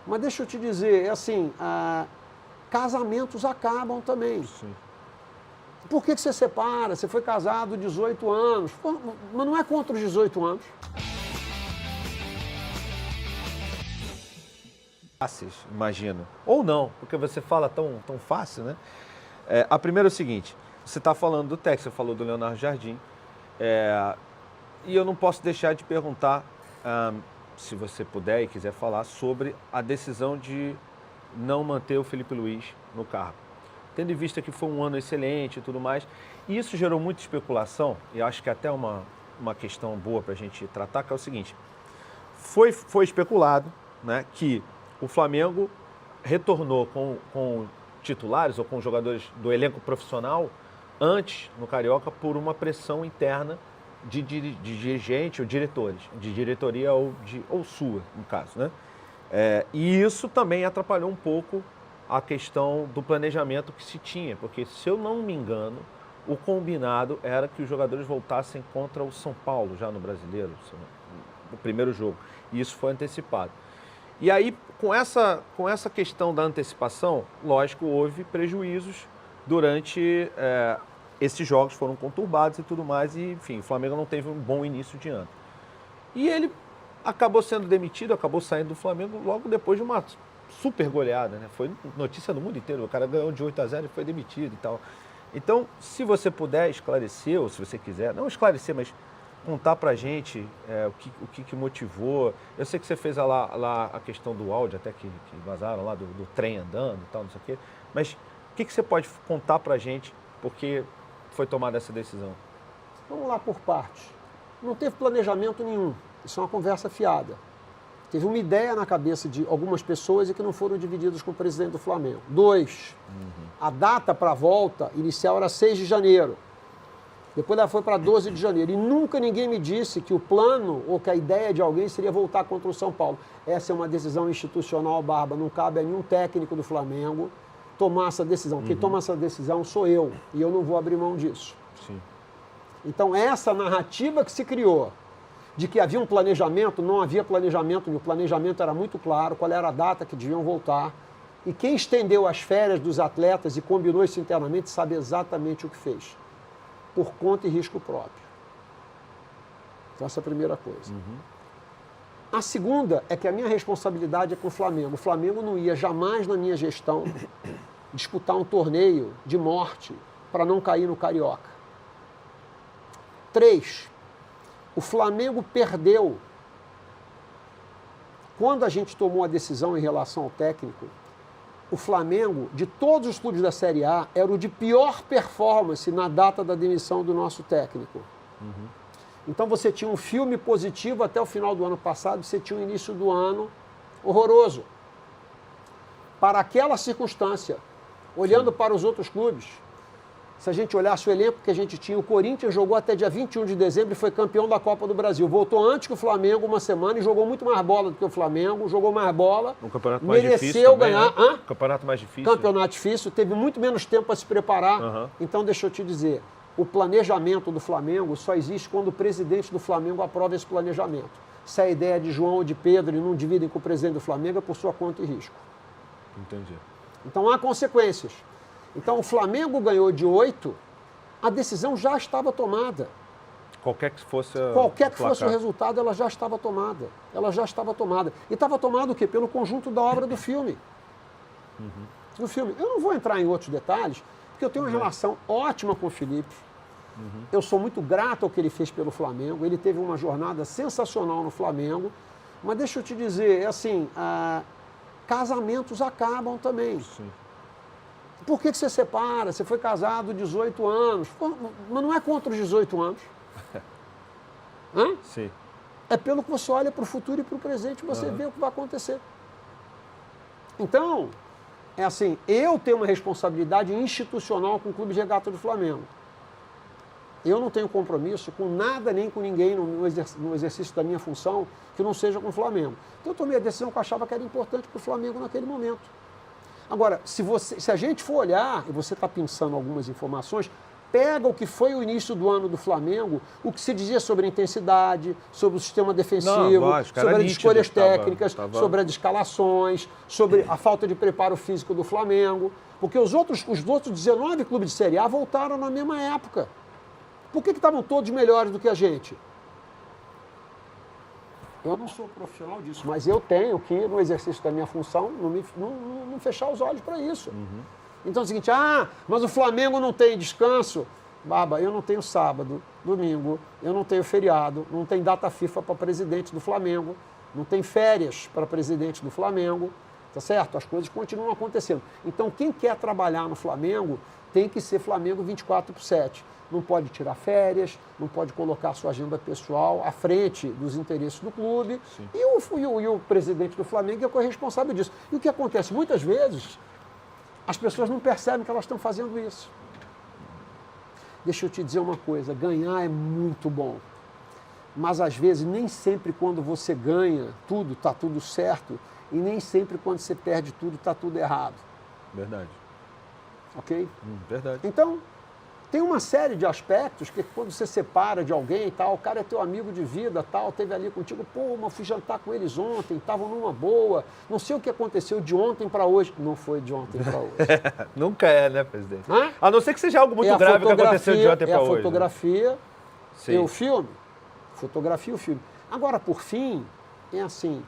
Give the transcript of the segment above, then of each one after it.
Mas deixa eu te dizer, assim, casamentos acabam também. Sim. Por que você separa? Você foi casado 18 anos. Pô, mas não é contra os 18 anos. Fáceis, imagino. Ou não, porque você fala tão fácil, né? A primeira é o seguinte, você está falando do Texas, você falou do Leonardo Jardim, e eu não posso deixar de perguntar, se você puder e quiser falar, sobre a decisão de não manter o Felipe Luiz no cargo. Tendo em vista que foi um ano excelente e tudo mais, e isso gerou muita especulação, e acho que até uma questão boa para a gente tratar, que é o seguinte, foi especulado, né, que o Flamengo retornou com titulares ou com jogadores do elenco profissional antes, no Carioca, por uma pressão interna de dirigente ou diretores, de diretoria ou sua, no caso, né? E isso também atrapalhou um pouco a questão do planejamento que se tinha, porque, se eu não me engano, o combinado era que os jogadores voltassem contra o São Paulo, já no Brasileiro, no primeiro jogo, e isso foi antecipado. E aí, com essa questão da antecipação, lógico, houve prejuízos durante esses jogos, foram conturbados e tudo mais, e, enfim, o Flamengo não teve um bom início de ano. E ele acabou sendo demitido, acabou saindo do Flamengo logo depois de uma super goleada, né? Foi notícia do mundo inteiro, o cara ganhou de 8-0 e foi demitido e tal. Então, se você puder esclarecer, ou se você quiser, não esclarecer, mas contar pra gente o que motivou. Eu sei que você fez lá a questão do áudio, até que vazaram lá, do trem andando e tal, não sei o quê. Mas o que você pode contar pra gente porque foi tomada essa decisão? Vamos lá por partes. Não teve planejamento nenhum. Isso é uma conversa fiada. Teve uma ideia na cabeça de algumas pessoas e que não foram divididas com o presidente do Flamengo. 2, a data para a volta inicial era 6 de janeiro. Depois ela foi para 12 de janeiro. E nunca ninguém me disse que o plano ou que a ideia de alguém seria voltar contra o São Paulo. Essa é uma decisão institucional, Barba. Não cabe a nenhum técnico do Flamengo tomar essa decisão. Quem toma essa decisão sou eu. E eu não vou abrir mão disso. Sim. Então, essa narrativa que se criou de que havia um planejamento, não havia planejamento. O planejamento era muito claro, qual era a data que deviam voltar. E quem estendeu as férias dos atletas e combinou isso internamente sabe exatamente o que fez. Por conta e risco próprio. Então, essa é a primeira coisa. A segunda é que a minha responsabilidade é com o Flamengo. O Flamengo não ia jamais, na minha gestão, disputar um torneio de morte para não cair no Carioca. 3, o Flamengo perdeu. Quando a gente tomou a decisão em relação ao técnico, o Flamengo, de todos os clubes da Série A, era o de pior performance na data da demissão do nosso técnico. Então você tinha um filme positivo até o final do ano passado, você tinha um início do ano horroroso. Para aquela circunstância, olhando para os outros clubes, se a gente olhasse o elenco que a gente tinha, o Corinthians jogou até dia 21 de dezembro e foi campeão da Copa do Brasil. Voltou antes que o Flamengo, uma semana, e jogou muito mais bola do que o Flamengo, jogou mais bola, Um campeonato mais difícil mereceu também, ganhar. né? Campeonato mais difícil. Campeonato difícil, teve muito menos tempo para se preparar. Então, deixa eu te dizer, o planejamento do Flamengo só existe quando o presidente do Flamengo aprova esse planejamento. Se a ideia é de João ou de Pedro e não dividem com o presidente do Flamengo, é por sua conta e risco. Entendi. Então, há consequências. Então, o Flamengo ganhou de 8, a decisão já estava tomada. Qualquer que fosse o resultado, ela já estava tomada. Ela já estava tomada. E estava tomada o quê? Pelo conjunto da obra do filme. Do filme. Eu não vou entrar em outros detalhes, porque eu tenho uma relação ótima com o Felipe. Eu sou muito grato ao que ele fez pelo Flamengo. Ele teve uma jornada sensacional no Flamengo. Mas deixa eu te dizer, assim, casamentos acabam também. Sim. Por que você separa? Você foi casado 18 anos. Pô, mas não é contra os 18 anos. Hã? Sim. É pelo que você olha para o futuro e para o presente e você vê o que vai acontecer. Então, é assim, eu tenho uma responsabilidade institucional com o Clube de Regata do Flamengo. Eu não tenho compromisso com nada nem com ninguém no exercício da minha função que não seja com o Flamengo. Então eu tomei a decisão que eu achava que era importante para o Flamengo naquele momento. Agora, se a gente for olhar, e você está pensando algumas informações, pega o que foi o início do ano do Flamengo, o que se dizia sobre a intensidade, sobre o sistema defensivo, sobre as escolhas técnicas, sobre as escalações, sobre a falta de preparo físico do Flamengo. Porque os outros 19 clubes de Série A voltaram na mesma época. Por que estavam todos melhores do que a gente? Eu não sou profissional disso, mas eu tenho que, no exercício da minha função, não fechar os olhos para isso. Então é o seguinte, mas o Flamengo não tem descanso. Baba, eu não tenho sábado, domingo, eu não tenho feriado, não tem data FIFA para presidente do Flamengo, não tem férias para presidente do Flamengo, tá certo? As coisas continuam acontecendo. Então quem quer trabalhar no Flamengo tem que ser Flamengo 24/7. Não pode tirar férias, não pode colocar sua agenda pessoal à frente dos interesses do clube. E o presidente do Flamengo é corresponsável disso. E o que acontece? Muitas vezes, as pessoas não percebem que elas estão fazendo isso. Deixa eu te dizer uma coisa, ganhar é muito bom. Mas, às vezes, nem sempre quando você ganha tudo, está tudo certo. E nem sempre quando você perde tudo, está tudo errado. Verdade. Ok? Verdade. Então, tem uma série de aspectos que quando você separa de alguém e tal, o cara é teu amigo de vida, tal, teve ali contigo, pô, mas fui jantar com eles ontem, estavam numa boa, não sei o que aconteceu de ontem para hoje. Não foi de ontem para hoje. Nunca é, né, presidente? A não ser que seja algo muito grave que aconteceu de ontem para hoje. É a fotografia, né? E o filme. Fotografia e o filme. Agora, por fim, é assim,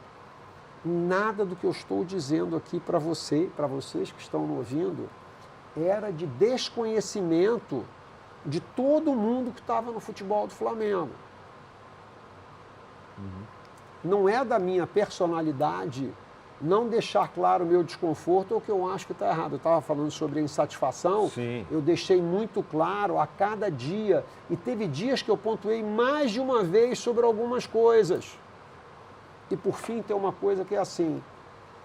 nada do que eu estou dizendo aqui para vocês que estão me ouvindo, era de desconhecimento de todo mundo que estava no futebol do Flamengo. Não é da minha personalidade não deixar claro o meu desconforto ou o que eu acho que está errado. Eu estava falando sobre a insatisfação, eu deixei muito claro a cada dia, e teve dias que eu pontuei mais de uma vez sobre algumas coisas. E por fim tem uma coisa que é assim,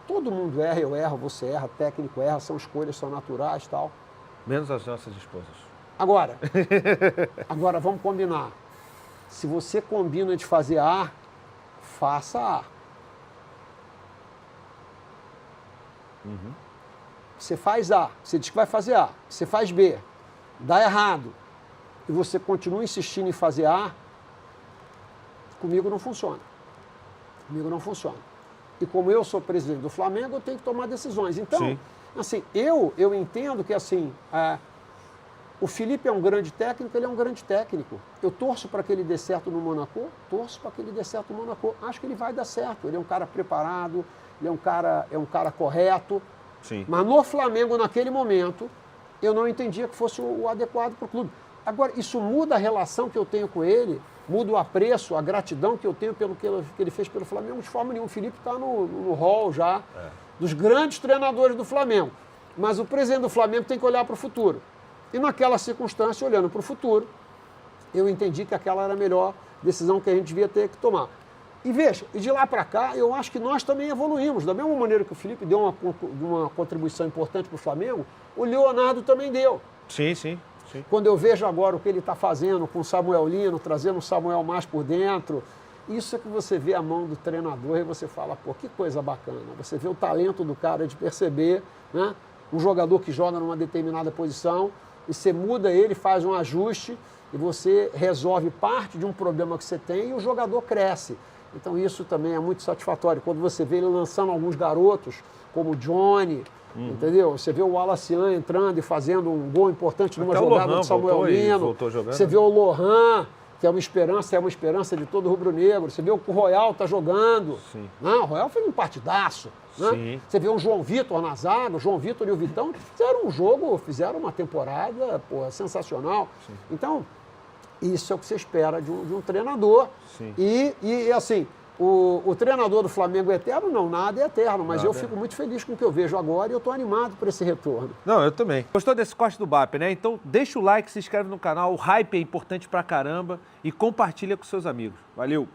todo mundo erra, eu erro, você erra, técnico erra, são escolhas, são naturais e tal. Menos as nossas esposas. Agora vamos combinar. Se você combina de fazer A, faça A. Você faz A, você diz que vai fazer A, você faz B, dá errado, e você continua insistindo em fazer A, comigo não funciona. Comigo não funciona. E como eu sou presidente do Flamengo, eu tenho que tomar decisões. Então, assim, eu entendo que assim, o Felipe é um grande técnico, ele é um grande técnico. Eu torço para que ele dê certo no Monaco, torço para que ele dê certo no Monaco. Acho que ele vai dar certo. Ele é um cara preparado, ele é um cara correto. Mas no Flamengo, naquele momento, eu não entendia que fosse o adequado para o clube. Agora, isso muda a relação que eu tenho com ele, muda o apreço, a gratidão que eu tenho pelo que ele fez pelo Flamengo, de forma nenhuma. O Felipe está no hall já dos grandes treinadores do Flamengo. Mas o presidente do Flamengo tem que olhar para o futuro. E naquela circunstância, olhando para o futuro, eu entendi que aquela era a melhor decisão que a gente devia ter que tomar. E veja, e de lá para cá, eu acho que nós também evoluímos. Da mesma maneira que o Felipe deu uma contribuição importante para o Flamengo, o Leonardo também deu. Sim. Quando eu vejo agora o que ele está fazendo com o Samuel Lino, trazendo o Samuel mais por dentro, isso é que você vê a mão do treinador e você fala, pô, que coisa bacana. Você vê o talento do cara de perceber, né? Um jogador que joga numa determinada posição, e você muda ele, faz um ajuste, e você resolve parte de um problema que você tem e o jogador cresce. Então isso também é muito satisfatório. Quando você vê ele lançando alguns garotos, como o Johnny, entendeu? Você vê o Alacian entrando e fazendo um gol importante numa jogada do Samuel Lino. Você vê o Lohan, que é uma esperança de todo rubro-negro. Você vê o Royal tá jogando. Não, o Royal fez um partidaço. Né? Você vê o João Vitor na zaga, o João Vitor e o Vitão fizeram um jogo, fizeram uma temporada sensacional. Então, isso é o que você espera de um treinador. E assim, o treinador do Flamengo é eterno? Não, nada é eterno, mas eu fico muito feliz com o que eu vejo agora e eu estou animado por esse retorno. Não, eu também. Gostou desse corte do BAP, né? Então deixa o like, se inscreve no canal, o hype é importante pra caramba e compartilha com seus amigos. Valeu!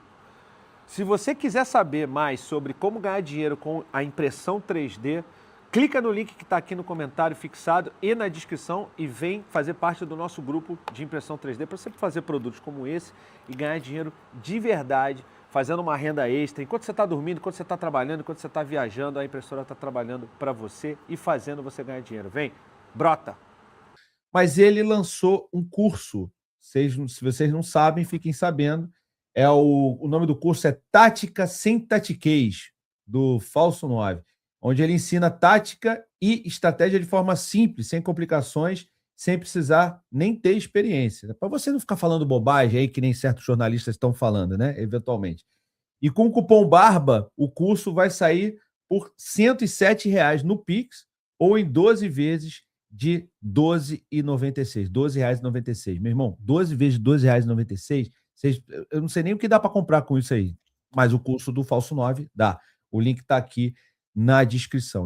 Se você quiser saber mais sobre como ganhar dinheiro com a impressão 3D, clica no link que está aqui no comentário fixado e na descrição e vem fazer parte do nosso grupo de impressão 3D para você fazer produtos como esse e ganhar dinheiro de verdade, fazendo uma renda extra. Enquanto você está dormindo, enquanto você está trabalhando, enquanto você está viajando, a impressora está trabalhando para você e fazendo você ganhar dinheiro. Vem, brota! mas ele lançou um curso. Se vocês não sabem, fiquem sabendo. O nome do curso é Tática Sem Tatiquez, do Falso 9, onde ele ensina tática e estratégia de forma simples, sem complicações, sem precisar nem ter experiência. Para você não ficar falando bobagem aí, que nem certos jornalistas estão falando, né? Eventualmente. E com o cupom BARBA, o curso vai sair por R$ 107 no Pix ou em 12 vezes de R$ 12,96. R$ 12,96. Meu irmão, 12 vezes de R$ 12,96, eu não sei nem o que dá para comprar com isso aí, mas o curso do Falso 9 dá. O link está aqui na descrição.